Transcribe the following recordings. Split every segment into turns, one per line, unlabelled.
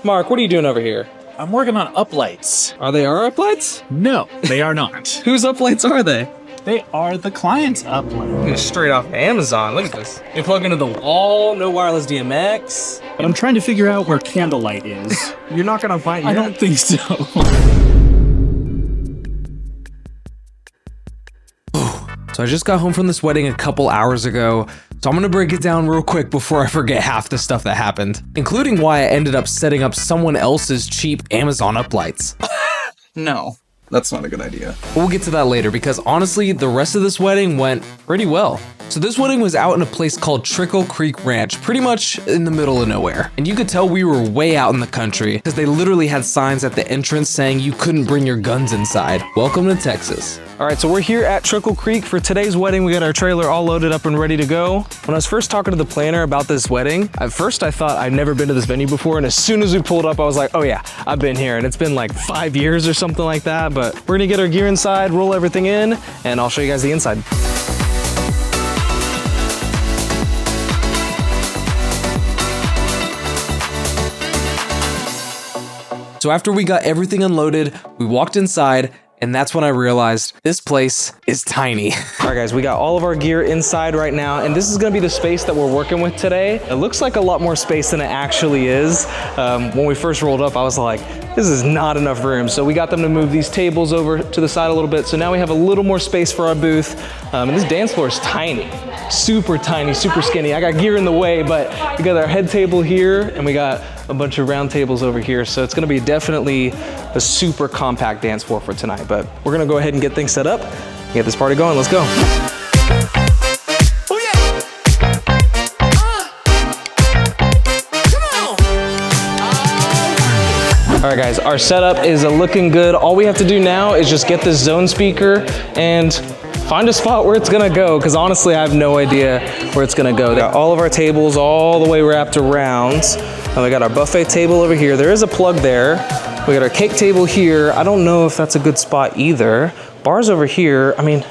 Mark, what are you doing over here?
I'm working on Uplights.
Are they our Uplights?
No, they are not.
Whose Uplights are they?
They are the client's Uplight.
Straight off Amazon. Look at this. You plug into the wall, no wireless DMX.
But I'm trying to figure out where Candlelight is.
You're not gonna find it.
I don't think so.
So I just got home from this wedding a couple hours ago, so I'm gonna break it down real quick before I forget half the stuff that happened, including why I ended up setting up someone else's cheap Amazon Uplights.
No, that's not a good idea.
We'll get to that later because honestly, the rest of this wedding went pretty well. So this wedding was out in a place called Trickle Creek Ranch, pretty much in the middle of nowhere. And you could tell we were way out in the country because they literally had signs at the entrance saying you couldn't bring your guns inside. Welcome to Texas. All right, so we're here at Trickle Creek for today's wedding. We got our trailer all loaded up and ready to go. When I was first talking to the planner about this wedding, at first I thought I'd never been to this venue before. And as soon as we pulled up, I was like, oh yeah, I've been here. And it's been like 5 years or something like that. But we're gonna get our gear inside, roll everything in, and I'll show you guys the inside. So after we got everything unloaded, we walked inside, and that's when I realized this place is tiny. All right guys, we got all of our gear inside right now, and this is gonna be the space that we're working with today. It looks like a lot more space than it actually is. When we first rolled up, I was like, this is not enough room. So we got them to move these tables over to the side a little bit. So now we have a little more space for our booth. And this dance floor is tiny, super skinny. I got gear in the way, but we got our head table here, and we got a bunch of round tables over here. So it's gonna be definitely a super compact dance floor for tonight. But we're gonna go ahead and get things set up, get this party going. Let's go. All right guys, our setup is looking good. All we have to do now is just get this zone speaker and find a spot where it's gonna go, because honestly, I have no idea where it's gonna go. We got all of our tables all the way wrapped around. And we got our buffet table over here. There is a plug there. We got our cake table here. I don't know if that's a good spot either. Bars over here. I mean,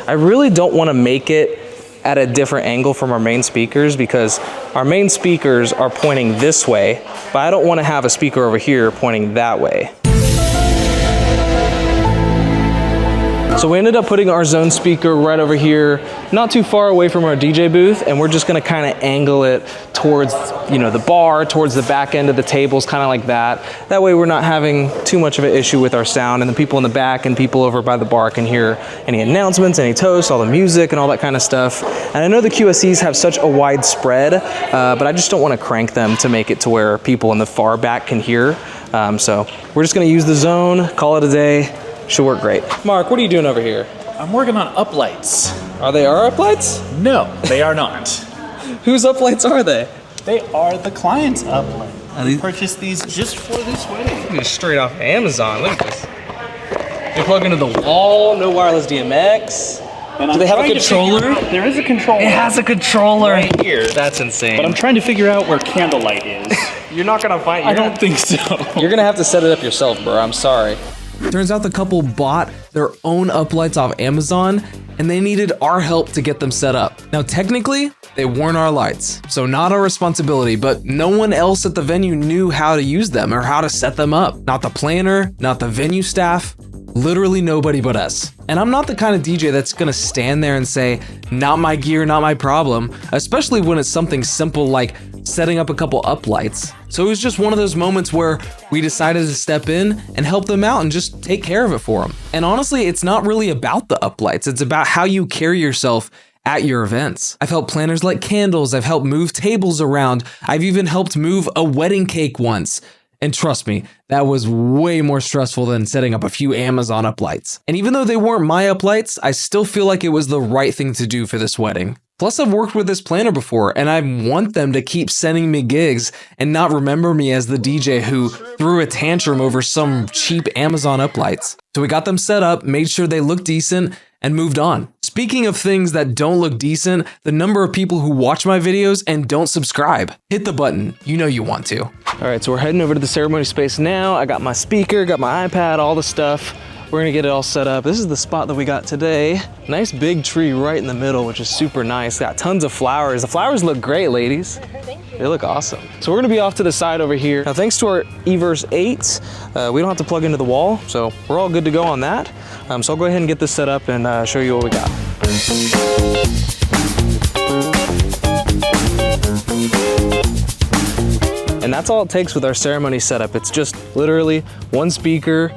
I really don't wanna make it at a different angle from our main speakers because our main speakers are pointing this way, but I don't wanna have a speaker over here pointing that way. So we ended up putting our zone speaker right over here, not too far away from our DJ booth, and we're just gonna kind of angle it towards, you know, the bar, towards the back end of the tables, kind of like that. That way we're not having too much of an issue with our sound, and the people in the back and people over by the bar can hear any announcements, any toasts, all the music and all that kind of stuff. And I know the QSCs have such a wide spread, but I just don't want to crank them to make it to where people in the far back can hear. So we're just gonna use the zone, call it a day. Should work great. Mark, what are you doing over here?
I'm working on Uplights.
Are they our Uplights?
No, they are not.
Whose Uplights are they?
They are the client's Uplight.
these-
Purchased these just for this wedding.
Just straight off Amazon. Look at this. They plug into the wall, no wireless DMX.
And
Do they have a controller?
There is a controller.
It has a controller
right here.
That's insane.
But I'm trying to figure out where Candlelight is.
You're not gonna find.
I don't think so.
You're gonna have to set it up yourself, bro. I'm sorry. Turns out the couple bought their own Uplights off Amazon, and they needed our help to get them set up. Now, technically, they weren't our lights, so not our responsibility, but no one else at the venue knew how to use them or how to set them up. Not the planner, not the venue staff, literally nobody but us. And I'm not the kind of DJ that's gonna stand there and say, not my gear, not my problem, especially when it's something simple like setting up a couple Uplights. So it was just one of those moments where we decided to step in and help them out and just take care of it for them. And honestly, it's not really about the Uplights, it's about how you carry yourself at your events. I've helped planners light candles, I've helped move tables around, I've even helped move a wedding cake once. And trust me, that was way more stressful than setting up a few Amazon Uplights. And even though they weren't my Uplights, I still feel like it was the right thing to do for this wedding. Plus, I've worked with this planner before, and I want them to keep sending me gigs and not remember me as the DJ who threw a tantrum over some cheap Amazon Uplights. So we got them set up, made sure they looked decent, and moved on. Speaking of things that don't look decent, the number of people who watch my videos and don't subscribe. Hit the button, you know you want to. All right, so we're heading over to the ceremony space now. I got my speaker, got my iPad, all the stuff. We're gonna get it all set up. This is the spot that we got today. Nice big tree right in the middle, which is super nice. Got tons of flowers. The flowers look great, ladies.
Thank you.
They look awesome. So we're gonna be off to the side over here. Now, thanks to our Everse 8s, we don't have to plug into the wall, so we're all good to go on that. So I'll go ahead and get this set up and show you what we got. And that's all it takes with our ceremony setup. It's just literally one speaker,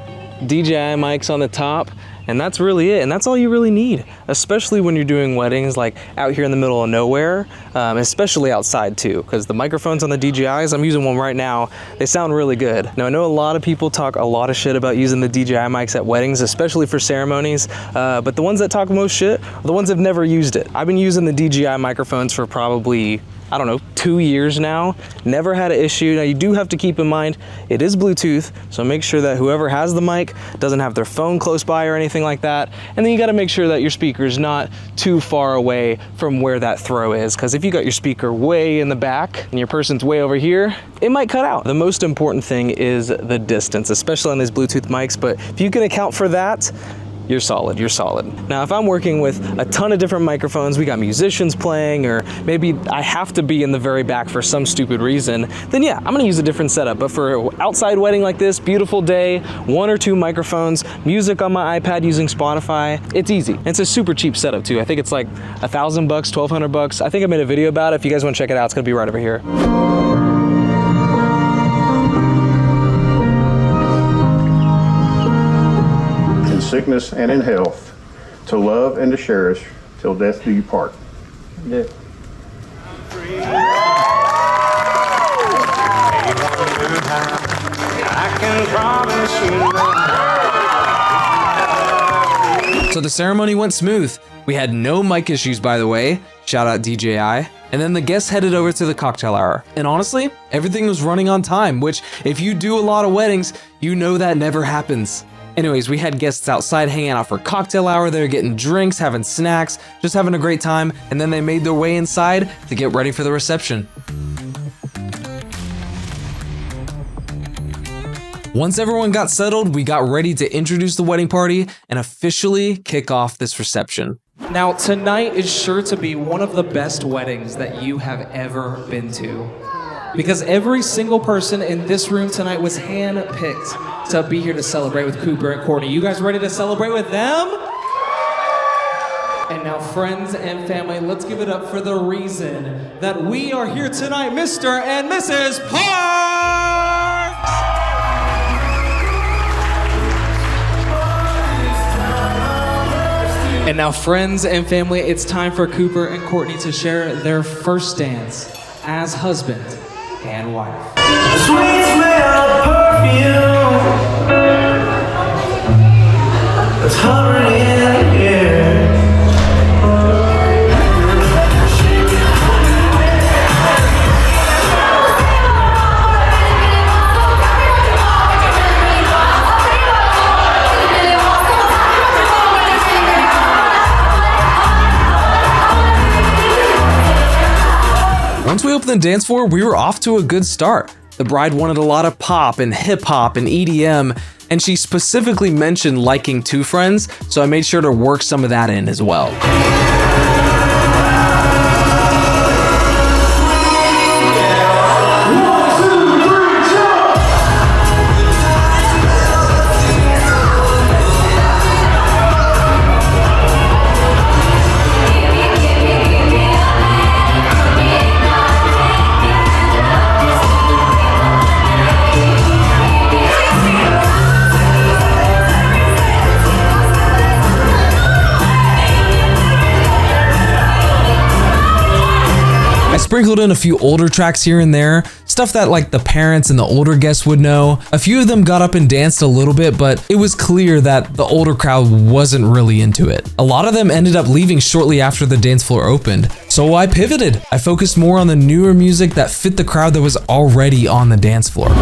DJI mics on the top, and that's really it. And that's all you really need, especially when you're doing weddings like out here in the middle of nowhere, especially outside too, because the microphones on the DJIs, I'm using one right now, they sound really good. Now, I know a lot of people talk a lot of shit about using the DJI mics at weddings, especially for ceremonies, but the ones that talk most shit are the ones that have never used it. I've been using the DJI microphones for probably, I don't know, 2 years now. Never had an issue. Now, you do have to keep in mind, it is Bluetooth, so make sure that whoever has the mic doesn't have their phone close by or anything like that. And then you gotta make sure that your speaker is not too far away from where that throw is, because if you got your speaker way in the back and your person's way over here, it might cut out. The most important thing is the distance, especially on these Bluetooth mics, but if you can account for that, you're solid, you're solid. Now, if I'm working with a ton of different microphones, we got musicians playing, or maybe I have to be in the very back for some stupid reason, then yeah, I'm gonna use a different setup. But for an outside wedding like this, beautiful day, 1 or 2 microphones, music on my iPad using Spotify, it's easy. And it's a super cheap setup too. I think it's like $1,000 bucks, $1,200 bucks. I think I made a video about it. If you guys wanna check it out, it's gonna be right over here.
Sickness and in health, to love and to cherish, till death do you part. Yeah.
So the ceremony went smooth. We had no mic issues, by the way. Shout out DJI. And then the guests headed over to the cocktail hour. And honestly, everything was running on time, which if you do a lot of weddings, you know that never happens. Anyways, we had guests outside hanging out for cocktail hour. They were getting drinks, having snacks, just having a great time. And then they made their way inside to get ready for the reception. Once everyone got settled, we got ready to introduce the wedding party and officially kick off this reception. Now, tonight is sure to be one of the best weddings that you have ever been to, because every single person in this room tonight was handpicked to be here to celebrate with Cooper and Courtney. You guys ready to celebrate with them? And now, friends and family, let's give it up for the reason that we are here tonight, Mr. and Mrs. Parks! And now, friends and family, it's time for Cooper and Courtney to share their first dance as husband and wife.
Sweet smell of perfume that's hovering in the air.
Once we opened the dance floor, we were off to a good start. The bride wanted a lot of pop and hip hop and EDM, and she specifically mentioned liking 2 Friends, so I made sure to work some of that in as well. Sprinkled in a few older tracks here and there, stuff that like the parents and the older guests would know. A few of them got up and danced a little bit, but it was clear that the older crowd wasn't really into it. A lot of them ended up leaving shortly after the dance floor opened. So I pivoted. I focused more on the newer music that fit the crowd that was already on the dance floor.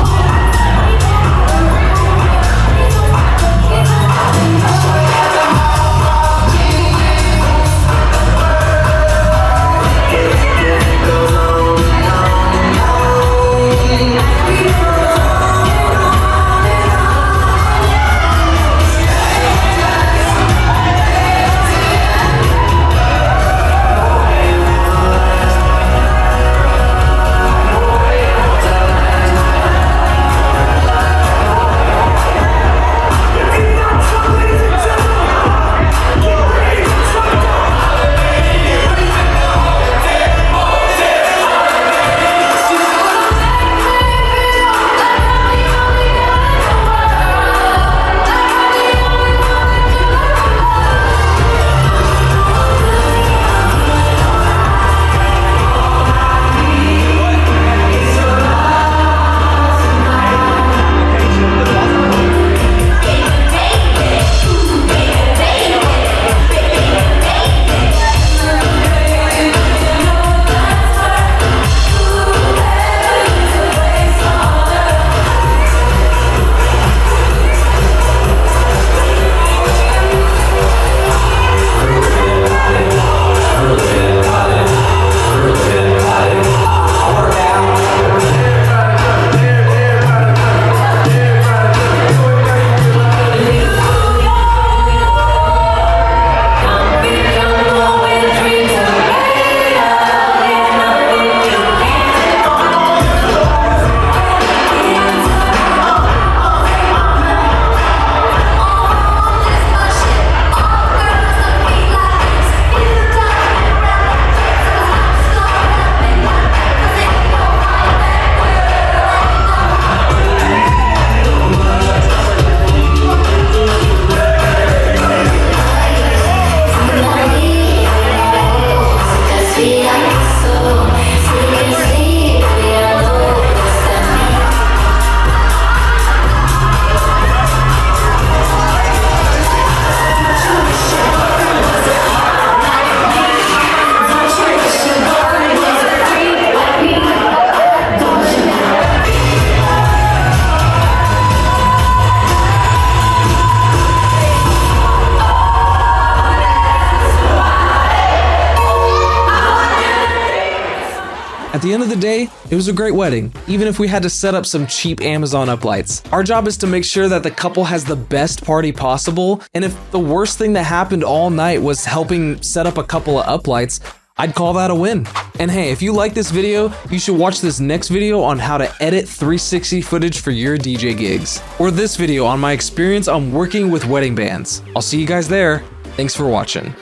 At the end of the day, it was a great wedding, even if we had to set up some cheap Amazon uplights. Our job is to make sure that the couple has the best party possible, and if the worst thing that happened all night was helping set up a couple of uplights, I'd call that a win. And hey, if you like this video, you should watch this next video on how to edit 360 footage for your DJ gigs, or this video on my experience on working with wedding bands. I'll see you guys there. Thanks for watching.